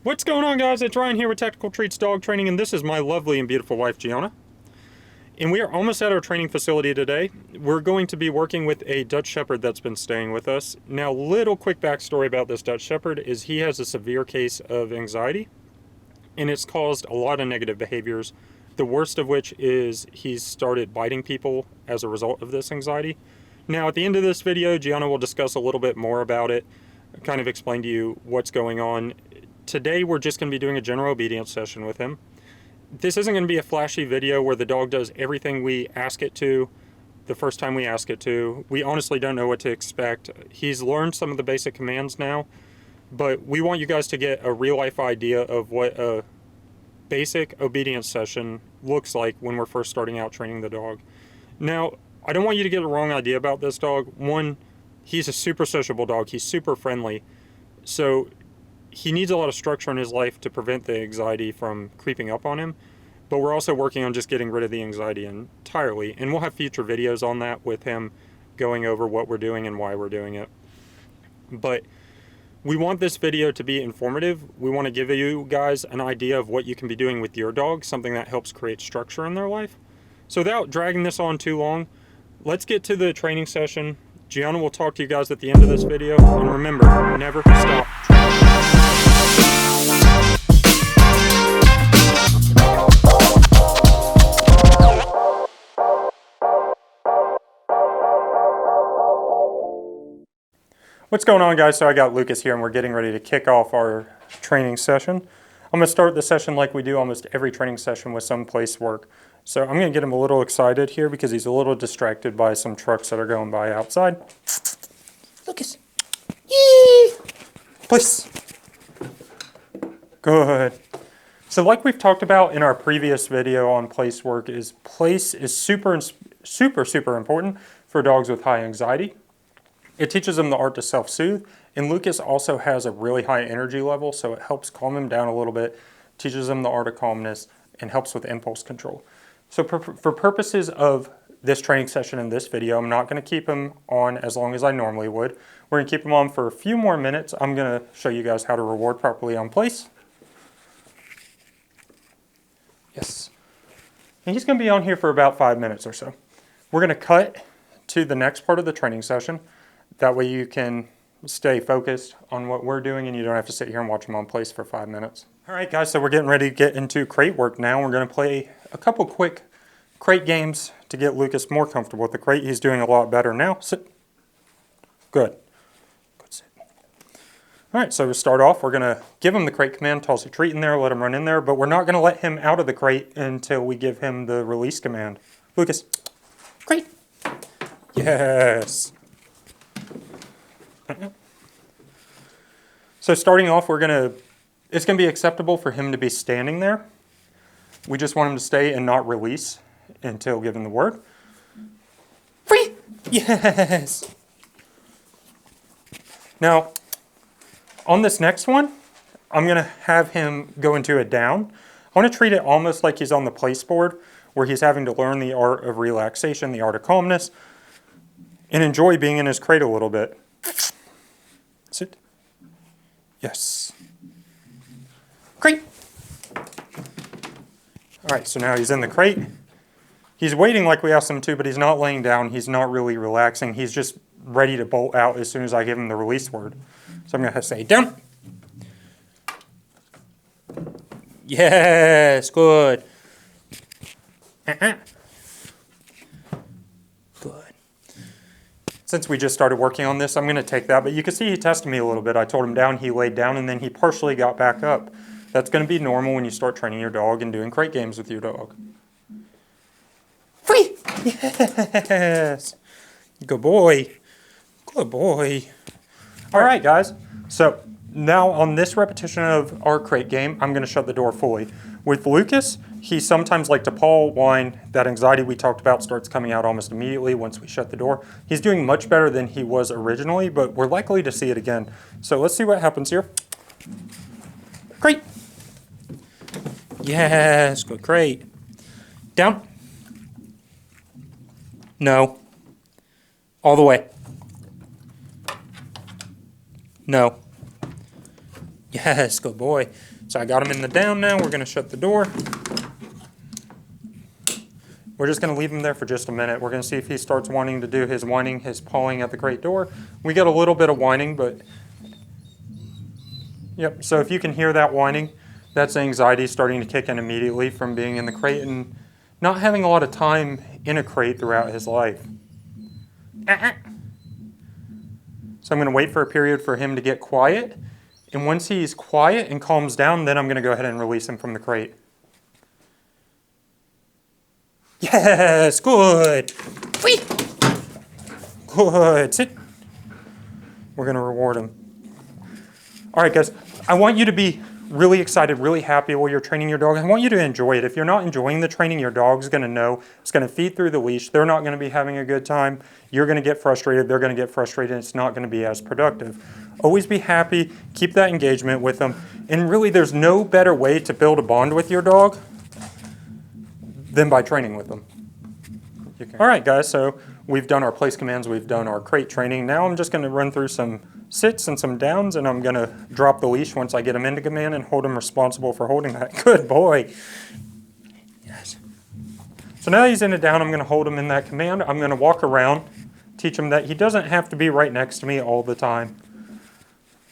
What's going on, guys? It's Ryan here with Technical Treats Dog Training, and this is my lovely and beautiful wife, Gianna. And we are almost at our training facility today. We're going to be working with a Dutch Shepherd that's been staying with us. Now, little quick backstory about this Dutch Shepherd is he has a severe case of anxiety, and it's caused a lot of negative behaviors, the worst of which is he's started biting people as a result of this anxiety. Now, at the end of this video, Gianna will discuss a little bit more about it, kind of explain to you what's going on. Today we're just going to be doing a general obedience session with him. This isn't going to be a flashy video where the dog does everything we ask it to the first time we ask it to. We honestly don't know what to expect. He's learned some of the basic commands now, but we want you guys to get a real life idea of what a basic obedience session looks like when we're first starting out training the dog. Now, I don't want you to get the wrong idea about this dog. One, he's a super sociable dog. He's super friendly. So he needs a lot of structure in his life to prevent the anxiety from creeping up on him, but we're also working on just getting rid of the anxiety entirely, and we'll have future videos on that with him going over what we're doing and why we're doing it. But we want this video to be informative. We want to give you guys an idea of what you can be doing with your dog, something that helps create structure in their life. So without dragging this on too long, let's get to the training session. Gianna will talk to you guys at the end of this video, and remember, never stop training. What's going on, guys? So I got Lucas here and we're getting ready to kick off our training session. I'm going to start the session like we do almost every training session with some place work. So I'm going to get him a little excited here because he's a little distracted by some trucks that are going by outside. Lucas. Yee! Place. Good. So like we've talked about in our previous video on place work, place is super important for dogs with high anxiety. It teaches them the art to self-soothe, and Lucas also has a really high energy level, so it helps calm him down a little bit, teaches them the art of calmness, and helps with impulse control. So for purposes of this training session in this video, I'm not going to keep him on as long as I normally would. We're going to keep him on for a few more minutes. I'm going to show you guys how to reward properly on place. Yes. And he's going to be on here for about 5 minutes or so. We're going to cut to the next part of the training session. That way you can stay focused on what we're doing and you don't have to sit here and watch them on place for 5 minutes. All right, guys, so we're getting ready to get into crate work now. We're going to play a couple quick crate games to get Lucas more comfortable with the crate. He's doing a lot better now. Sit. Good. Good sit. All right, so to start off, we're going to give him the crate command, toss a treat in there, let him run in there, but we're not going to let him out of the crate until we give him the release command. Lucas, crate. Yes. So starting off, it's going to be acceptable for him to be standing there. We just want him to stay and not release until given the word. Free! Yes! Now, on this next one, I'm going to have him go into a down. I want to treat it almost like he's on the place board, where he's having to learn the art of relaxation, the art of calmness, and enjoy being in his crate a little bit. Sit. Yes. Crate. All right, so now he's in the crate. He's waiting like we asked him to, but he's not laying down. He's not really relaxing. He's just ready to bolt out as soon as I give him the release word. So I'm going to say down. Yes, good. Good. Since we just started working on this, I'm going to take that, but you can see he tested me a little bit. I told him down, he laid down, and then he partially got back up. That's going to be normal when you start training your dog and doing crate games with your dog. Free! Yes! Good boy. Good boy. All right, guys. So now on this repetition of our crate game, I'm going to shut the door fully. With Lucas, he sometimes likes to paw, whine. That anxiety we talked about starts coming out almost immediately once we shut the door. He's doing much better than he was originally, but we're likely to see it again. So let's see what happens here. Crate. Yes, good crate. Down. No. All the way. No. Yes, good boy. So I got him in the down now. We're going to shut the door. We're just going to leave him there for just a minute. We're going to see if he starts wanting to do his whining, his pawing at the crate door. We get a little bit of whining, but... Yep, so if you can hear that whining, that's anxiety starting to kick in immediately from being in the crate and not having a lot of time in a crate throughout his life. So I'm going to wait for a period for him to get quiet. And once he's quiet and calms down, then I'm going to go ahead and release him from the crate. Yes, good. Whee! Good. Sit. We're going to reward him. All right, guys. I want you to be really excited, really happy while you're training your dog. I want you to enjoy it. If you're not enjoying the training, your dog's going to know. It's going to feed through the leash. They're not going to be having a good time. You're going to get frustrated. They're going to get frustrated. It's not going to be as productive. Always be happy. Keep that engagement with them. And really, there's no better way to build a bond with your dog than by training with them. All right, guys, so we've done our place commands. We've done our crate training. Now I'm just going to run through some sits and some downs, and I'm going to drop the leash once I get him into command and hold him responsible for holding that. Good boy. Yes. So now he's in a down, I'm going to hold him in that command. I'm going to walk around, teach him that he doesn't have to be right next to me all the time.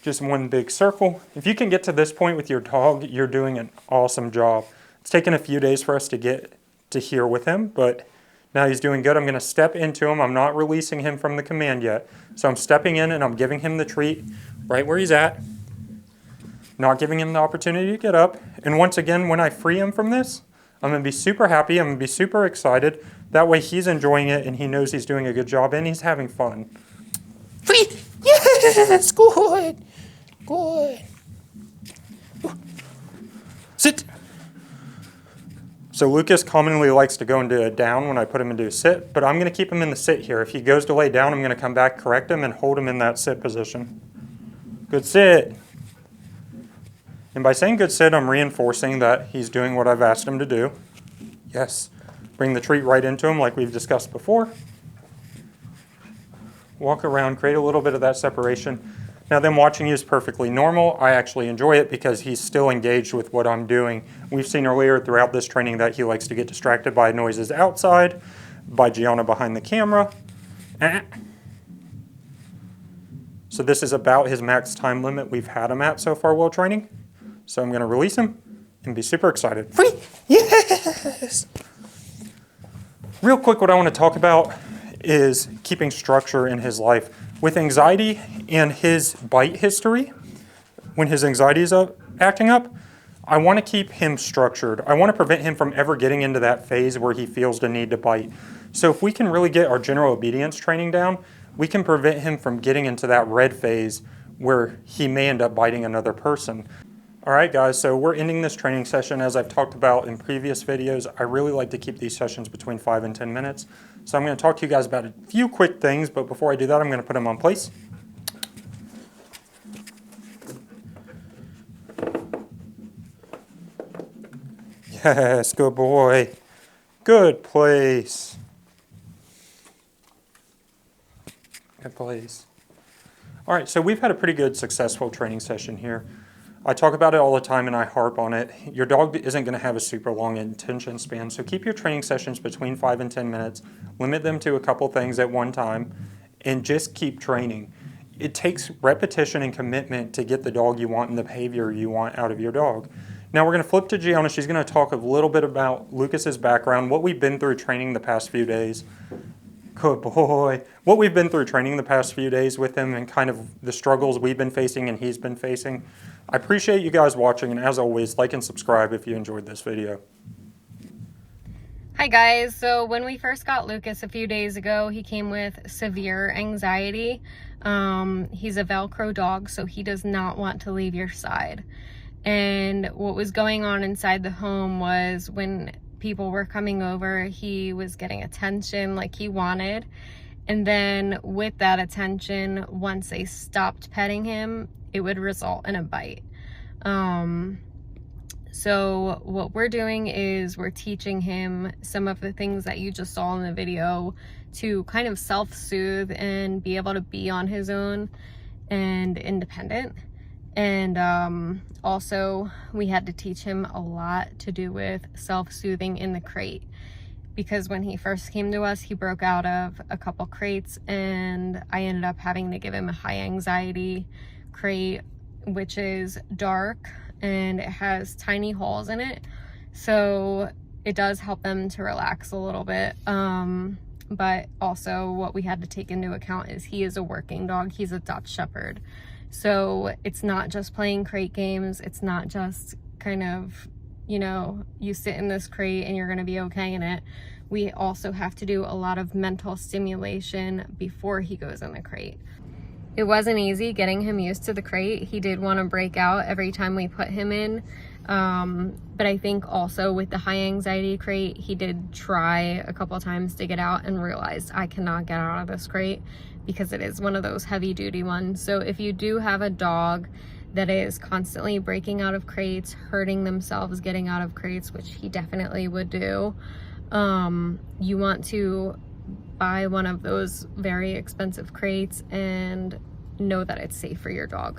Just one big circle. If you can get to this point with your dog, you're doing an awesome job. It's taken a few days for us to get to here with him, but now he's doing good. I'm going to step into him. I'm not releasing him from the command yet. So I'm stepping in and I'm giving him the treat right where he's at. Not giving him the opportunity to get up. And once again, when I free him from this, I'm going to be super happy. I'm going to be super excited. That way he's enjoying it and he knows he's doing a good job and he's having fun. Free! Yes! Good! Good! Sit! So Lucas commonly likes to go into a down when I put him into a sit, but I'm going to keep him in the sit here. If he goes to lay down, I'm going to come back, correct him, and hold him in that sit position. Good sit. And by saying good sit, I'm reinforcing that he's doing what I've asked him to do. Yes. Bring the treat right into him like we've discussed before. Walk around, create a little bit of that separation. Now, them watching you is perfectly normal. I actually enjoy it because he's still engaged with what I'm doing. We've seen earlier throughout this training that he likes to get distracted by noises outside, by Gianna behind the camera. So this is about his max time limit we've had him at so far while training. So I'm going to release him and be super excited. Free! Yes! Real quick, what I want to talk about is keeping structure in his life. With anxiety and his bite history, when his anxiety is acting up, I want to keep him structured. I want to prevent him from ever getting into that phase where he feels the need to bite. So if we can really get our general obedience training down, we can prevent him from getting into that red phase where he may end up biting another person. All right, guys, so we're ending this training session. As I've talked about in previous videos, I really like to keep these sessions between 5 and 10 minutes. So I'm going to talk to you guys about a few quick things, but before I do that, I'm going to put them on place. Yes, good boy. Good place. Good place. All right, so we've had a pretty good, successful training session here. I talk about it all the time and I harp on it. Your dog isn't going to have a super long attention span, so keep your training sessions between 5 and 10 minutes. Limit them to a couple things at one time and just keep training. It takes repetition and commitment to get the dog you want and the behavior you want out of your dog. Now we're going to flip to Gianna. She's going to talk a little bit about Lucas's background, what we've been through training the past few days. Good boy. What we've been through training the past few days with him and kind of the struggles we've been facing and he's been facing. I appreciate you guys watching, and as always, like and subscribe if you enjoyed this video. Hi guys, so when we first got Lucas a few days ago, he came with severe anxiety. He's a Velcro dog, so he does not want to leave your side. And what was going on inside the home was when people were coming over, he was getting attention like he wanted. And then with that attention, once they stopped petting him, it would result in a bite. So what we're doing is we're teaching him some of the things that you just saw in the video to kind of self-soothe and be able to be on his own and independent. And also we had to teach him a lot to do with self-soothing in the crate, because when he first came to us, he broke out of a couple crates, and I ended up having to give him a high anxiety crate, which is dark and it has tiny holes in it, so it does help them to relax a little bit. But also what we had to take into account is he is a working dog. He's a Dutch Shepherd, so it's not just playing crate games. It's not just kind of, you know, you sit in this crate and you're going to be okay in it. We also have to do a lot of mental stimulation before he goes in the crate. It wasn't easy getting him used to the crate. He did want to break out every time we put him in. But I think also with the high anxiety crate, he did try a couple times to get out and realized, I cannot get out of this crate, because it is one of those heavy duty ones. So if you do have a dog that is constantly breaking out of crates, hurting themselves getting out of crates, which he definitely would do, you want to buy one of those very expensive crates and know that it's safe for your dog.